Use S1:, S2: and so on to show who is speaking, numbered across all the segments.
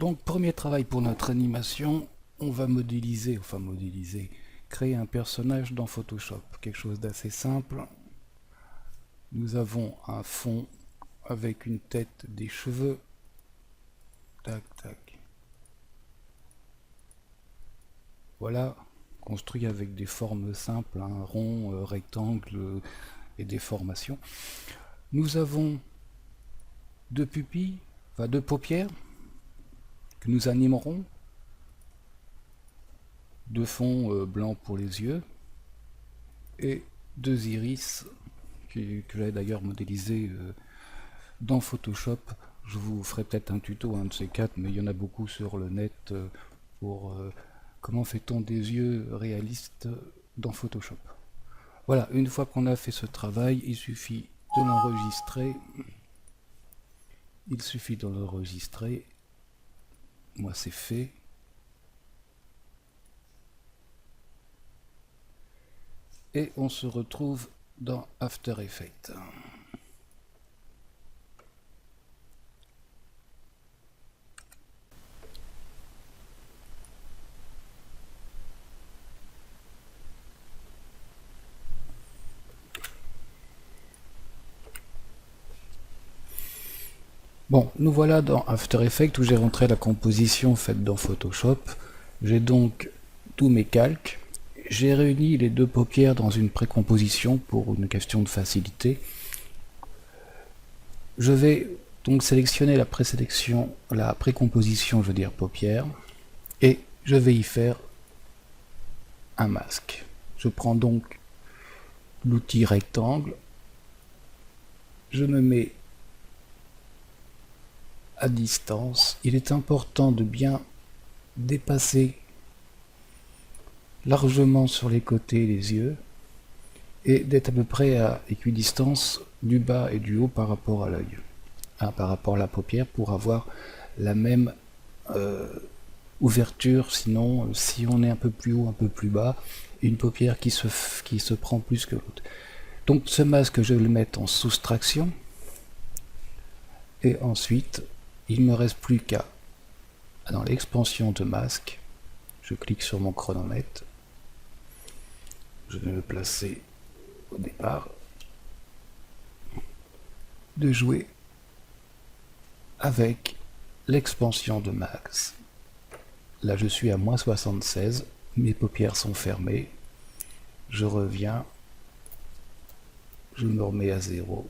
S1: Donc, premier travail pour notre animation, on va créer un personnage dans Photoshop. Quelque chose d'assez simple. Nous avons un fond avec une tête, des cheveux. Tac, tac. Voilà, construit avec des formes simples, un rond, rectangle et des formations. Nous avons deux pupilles, enfin deux paupières que nous animerons. Deux fonds blancs pour les yeux et deux iris que j'ai d'ailleurs modélisé dans Photoshop. Je vous ferai peut-être un tuto, un de ces quatre, mais il y en a beaucoup sur le net pour comment fait-on des yeux réalistes dans Photoshop. Voilà, une fois qu'on a fait ce travail, il suffit de l'enregistrer. Moi, c'est fait. Et on se retrouve dans After Effects. Bon, nous voilà dans After Effects où j'ai rentré la composition faite dans Photoshop. J'ai donc tous mes calques. J'ai réuni les deux paupières dans une précomposition pour une question de facilité. Je vais donc sélectionner la précomposition, je veux dire paupières, et je vais y faire un masque. Je prends donc l'outil rectangle, je me mets à distance. Il est important de bien dépasser largement sur les côtés les yeux et d'être à peu près à équidistance du bas et du haut par rapport à l'œil, par rapport à la paupière, pour avoir la même ouverture. Sinon, si on est un peu plus haut, un peu plus bas, une paupière qui se prend plus que l'autre. Donc ce masque, je vais le mettre en soustraction et ensuite il ne me reste plus qu'à, dans l'expansion de masque, je clique sur mon chronomètre, je vais le placer au départ, de jouer avec l'expansion de max. Là je suis à moins 76, mes paupières sont fermées, je reviens, je me remets à 0,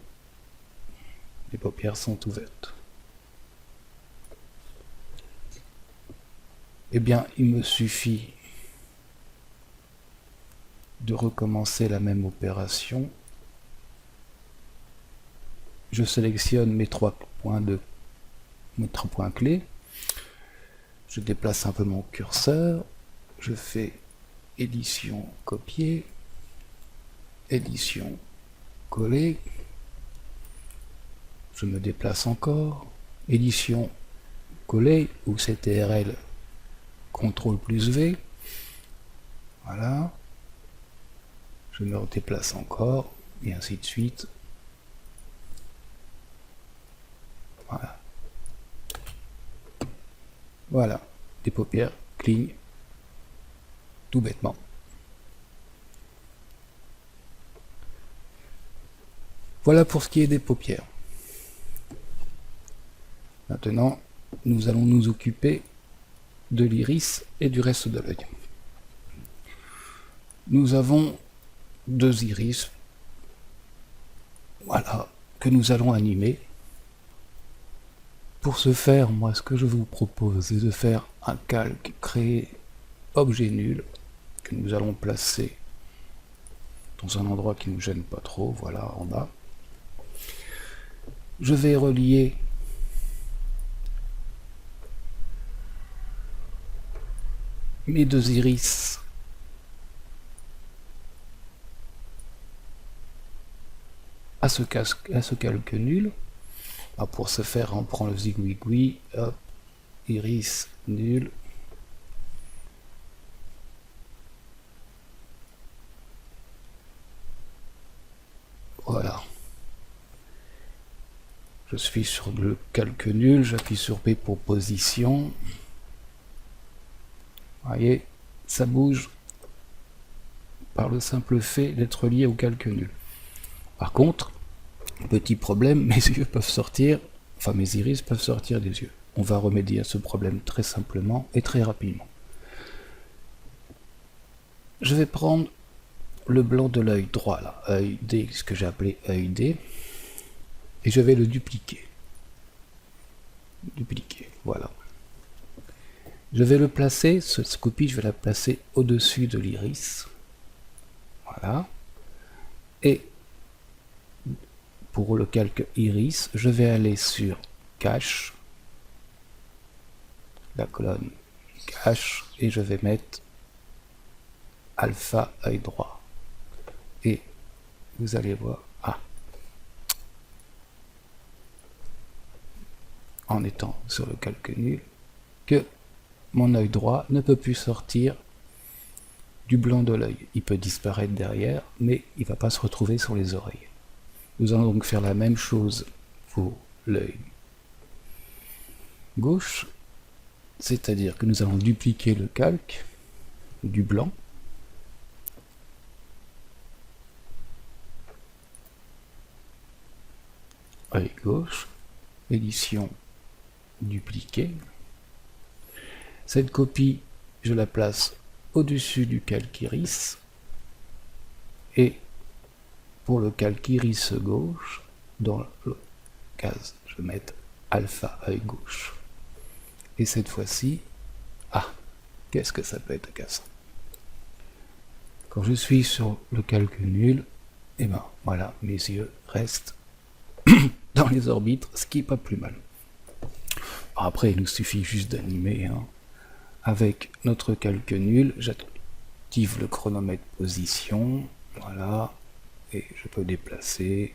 S1: les paupières sont ouvertes. Eh bien, il me suffit de recommencer la même opération. Je sélectionne mes trois points clés. Je déplace un peu mon curseur. Je fais édition copier, édition coller. Je me déplace encore. Édition coller ou CTRL CTRL plus V. Voilà. Je me déplace encore, et ainsi de suite. Voilà. Voilà. Des paupières clignent. Tout bêtement. Voilà pour ce qui est des paupières. Maintenant, nous allons nous occuper de l'iris et du reste de l'œil. Nous avons deux iris, voilà, que nous allons animer. Pour ce faire, moi, ce que je vous propose, c'est de faire un calque, créer objet nul, que nous allons placer dans un endroit qui ne nous gêne pas trop, voilà, en bas. Je vais relier mes deux iris à ce calque nul. Pour ce faire, on prend le zigouigoui, hop, iris nul. Voilà. Je suis sur le calque nul, j'appuie sur P pour position. Vous voyez, ça bouge par le simple fait d'être lié au calque nul. Par contre, petit problème, mes yeux peuvent sortir, enfin mes iris peuvent sortir des yeux. On va remédier à ce problème très simplement et très rapidement. Je vais prendre le blanc de l'œil droit, là, œil D, ce que j'ai appelé œil D, et je vais le dupliquer. Voilà. Je vais le placer, cette copie, je vais la placer au-dessus de l'iris. Voilà. Et pour le calque iris, je vais aller sur cache, la colonne cache, et je vais mettre alpha œil droit. Et vous allez voir, en étant sur le calque nul, que mon œil droit ne peut plus sortir du blanc de l'œil. Il peut disparaître derrière, mais il ne va pas se retrouver sur les oreilles. Nous allons donc faire la même chose pour l'œil gauche, c'est-à-dire que nous allons dupliquer le calque du blanc. Œil gauche, édition dupliquer. Cette copie, je la place au-dessus du calque iris, et pour le calque iris gauche, dans la case, je vais mettre alpha œil gauche. Et cette fois-ci, qu'est-ce que ça peut être cassant? Quand je suis sur le calque nul, et ben voilà, mes yeux restent dans les orbites, ce qui n'est pas plus mal. Après, il nous suffit juste d'animer. Avec notre calque nul, j'active le chronomètre position, voilà, et je peux déplacer,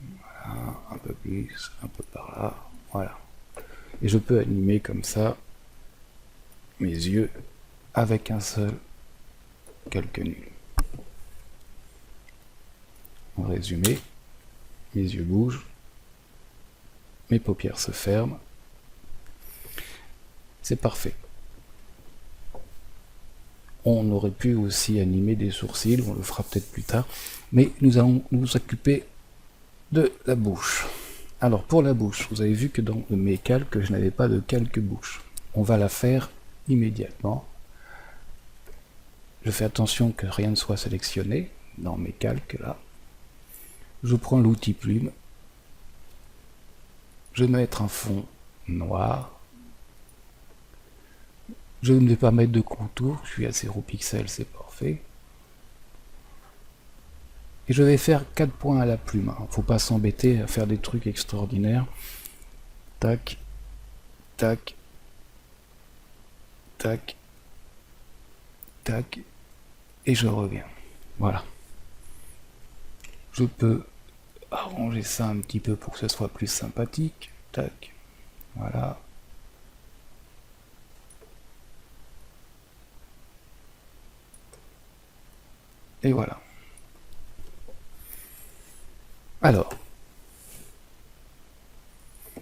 S1: voilà, un peu plus, un peu par là, voilà. Et je peux animer comme ça mes yeux avec un seul calque nul. En résumé, mes yeux bougent, mes paupières se ferment, c'est parfait. On aurait pu aussi animer des sourcils, on le fera peut-être plus tard, mais nous allons nous occuper de la bouche. Alors pour la bouche, vous avez vu que dans mes calques, je n'avais pas de calque bouche. On va la faire immédiatement. Je fais attention que rien ne soit sélectionné dans mes calques là. Je prends l'outil plume. Je vais mettre un fond noir. Je ne vais pas mettre de contour, je suis à 0 pixels, c'est parfait. Et je vais faire 4 points à la plume. Faut pas s'embêter à faire des trucs extraordinaires. Tac, tac, tac, tac, et je reviens. Voilà. Je peux arranger ça un petit peu pour que ce soit plus sympathique. Tac, voilà. Et voilà. Alors,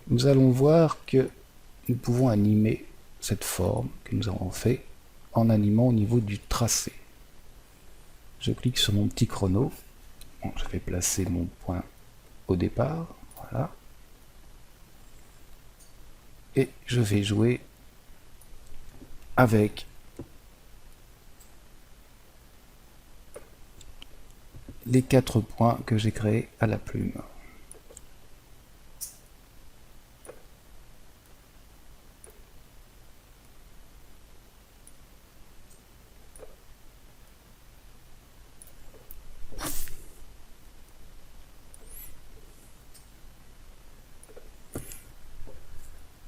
S1: nous allons voir que nous pouvons animer cette forme que nous avons fait en animant au niveau du tracé. Je clique sur mon petit chrono. Bon, je vais placer mon point au départ. Voilà. Et je vais jouer avec les 4 points que j'ai créés à la plume.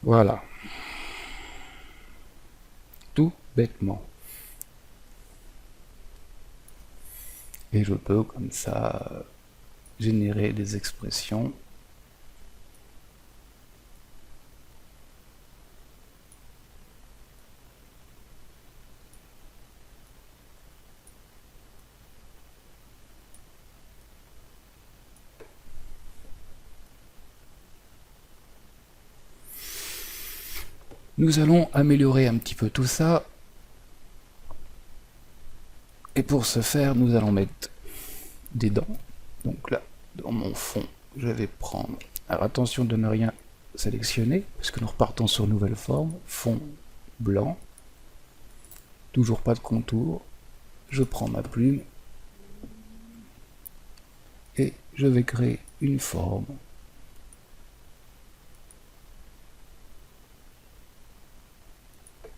S1: Voilà. Tout bêtement. Et je peux comme ça générer des expressions. Nous allons améliorer un petit peu tout ça. Et pour ce faire, nous allons mettre des dents. Donc là, dans mon fond, je vais prendre... Alors attention de ne rien sélectionner, parce que nous repartons sur nouvelle forme. Fond blanc. Toujours pas de contour. Je prends ma plume. Et je vais créer une forme.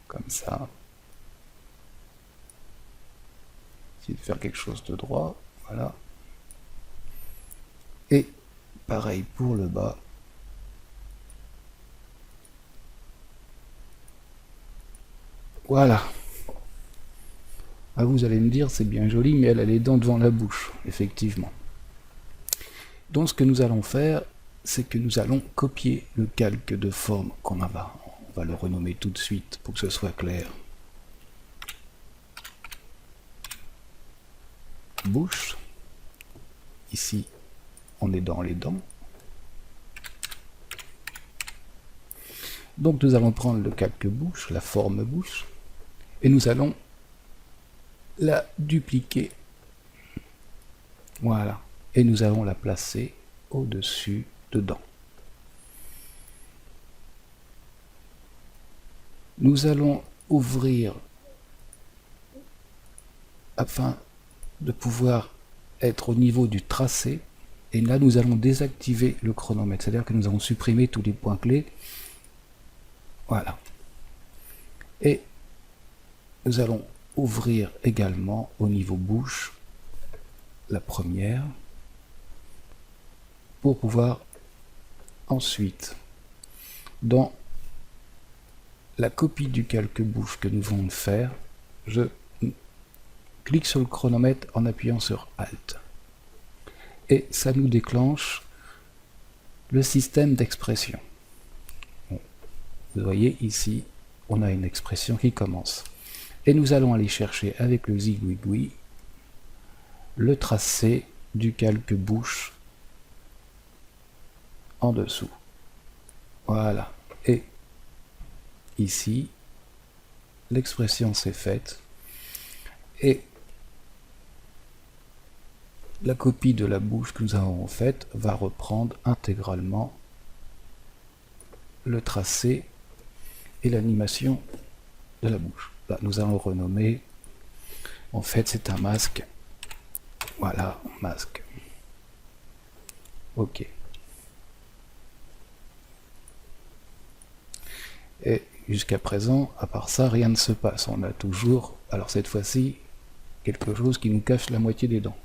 S1: Comme ça. Essayer de faire quelque chose de droit. Voilà. Et pareil pour le bas. Voilà. Ah, vous allez me dire, c'est bien joli, mais elle a les dents devant la bouche, effectivement. Donc ce que nous allons faire, c'est que nous allons copier le calque de forme qu'on a là. On va le renommer tout de suite pour que ce soit clair. Bouche. Ici, on est dans les dents. Donc nous allons prendre le calque bouche, la forme bouche, et nous allons la dupliquer. Voilà. Et nous allons la placer au-dessus dedans. Nous allons ouvrir afin de pouvoir être au niveau du tracé. Et là, nous allons désactiver le chronomètre. C'est-à-dire que nous allons supprimer tous les points clés. Voilà. Et nous allons ouvrir également au niveau bouche la première pour pouvoir ensuite, dans la copie du calque bouche que nous venons de faire, je clique sur le chronomètre en appuyant sur Alt. Et ça nous déclenche le système d'expression. Bon, vous voyez ici, on a une expression qui commence. Et nous allons aller chercher avec le zigouigoui le tracé du calque bouche en dessous. Voilà. Et ici, l'expression s'est faite. Et la copie de la bouche que nous avons faite va reprendre intégralement le tracé et l'animation de la bouche. Là, nous allons renommer. En fait, c'est un masque. Voilà, masque. OK. Et jusqu'à présent, à part ça, rien ne se passe. On a toujours, alors cette fois-ci, quelque chose qui nous cache la moitié des dents.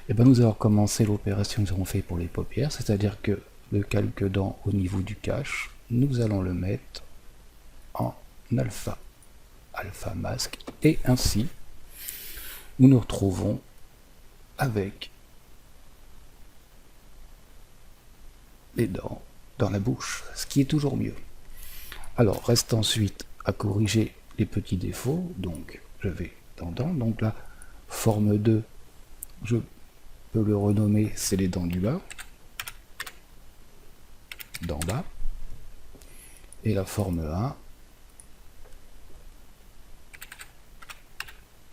S1: Et bien nous allons commencer l'opération que nous avons fait pour les paupières, c'est-à-dire que le calque dent au niveau du cache, nous allons le mettre en alpha, alpha masque, et ainsi, nous nous retrouvons avec les dents dans la bouche, ce qui est toujours mieux. Alors, reste ensuite à corriger les petits défauts, donc je vais dans dents, donc là, forme 2, je peux le renommer, c'est les dents du bas, d'en bas, et la forme 1,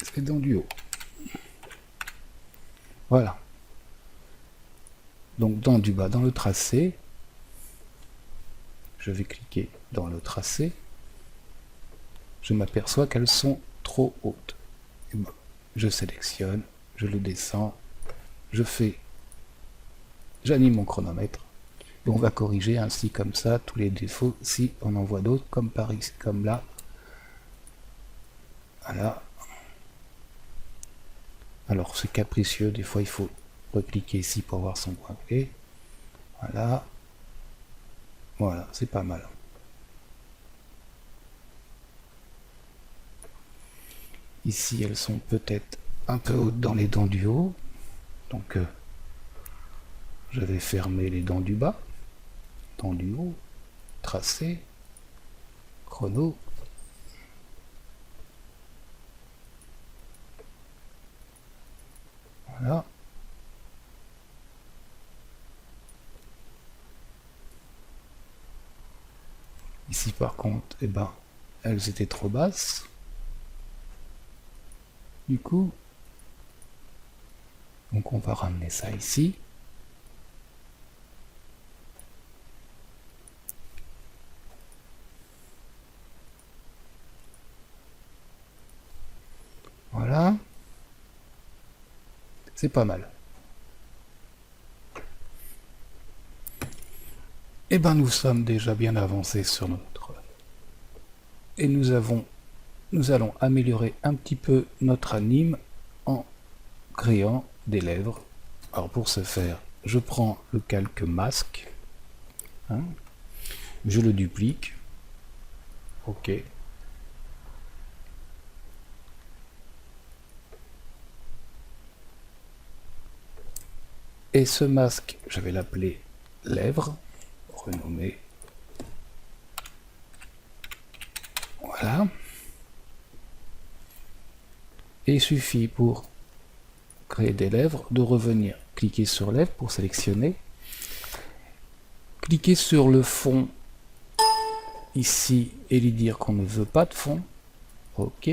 S1: c'est les dents du haut. Voilà. Donc dents du bas dans le tracé, je vais cliquer dans le tracé, je m'aperçois qu'elles sont trop hautes. Et bon, je sélectionne, je le descends, j'anime mon chronomètre, et on va corriger ainsi comme ça tous les défauts si on en voit d'autres, comme par ici, comme là. Voilà. Alors c'est capricieux, des fois il faut recliquer ici pour voir son point clé. Voilà. Voilà, c'est pas mal. Ici, elles sont peut-être un peu hautes dans les dents du haut. Donc, je vais fermer les dents du bas. Dents du haut. Tracé. Chrono. Voilà. Ici par contre, eh ben, elles étaient trop basses. Du coup, donc on va ramener ça ici. Voilà. C'est pas mal. Eh ben nous sommes déjà bien avancés sur notre... Et nous allons améliorer un petit peu notre anime en créant des lèvres. Alors pour ce faire, je prends le calque masque, hein, je le duplique, ok. Et ce masque, je vais l'appeler lèvres, renommé. Voilà. Et il suffit pour créer des lèvres de revenir, cliquer sur lèvres pour sélectionner, cliquer sur le fond ici et lui dire qu'on ne veut pas de fond, ok,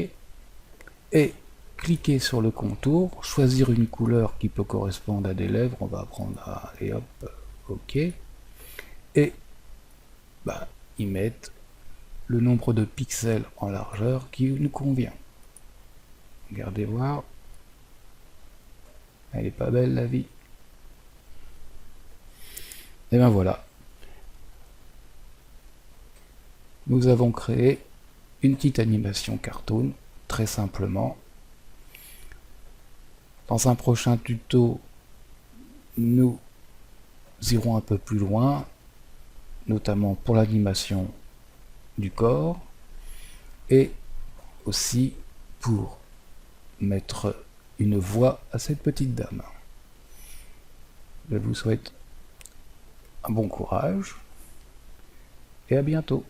S1: et cliquer sur le contour, choisir une couleur qui peut correspondre à des lèvres, on va prendre et hop, ok, et bah, y mettre le nombre de pixels en largeur qui nous convient. Regardez voir, elle est pas belle la vie. Et ben voilà, nous avons créé une petite animation cartoon, très simplement. Dans un prochain tuto, nous irons un peu plus loin, notamment pour l'animation du corps, et aussi pour mettre une voix à cette petite dame. Je vous souhaite un bon courage, et à bientôt.